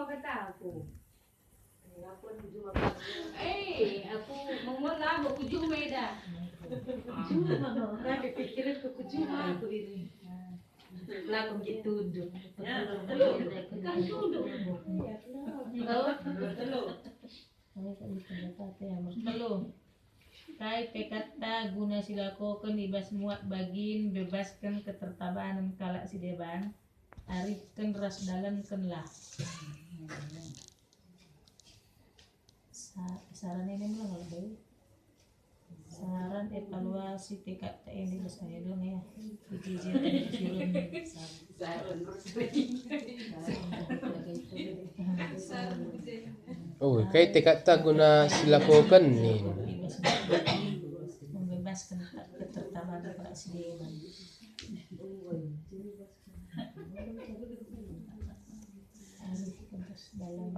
kata aku. Aku mau lah mau kuju meda. Tapi pikiran ke kuju aku ini. Lakum gitu duduk. Kan duduk. Telu. Kai pekata guna silakokan ibas muat bagin bebaskan ketertabanan kalak si deban arifkan ras dalam kenlah. Saran ini mulai nggak saran evaluasi TKT ini bos saya dong ya dijijikan turun Oh, kay tekata guna silakokan nih. Membebaskan ketertabanan kalak si deban. Arifkan ras dalam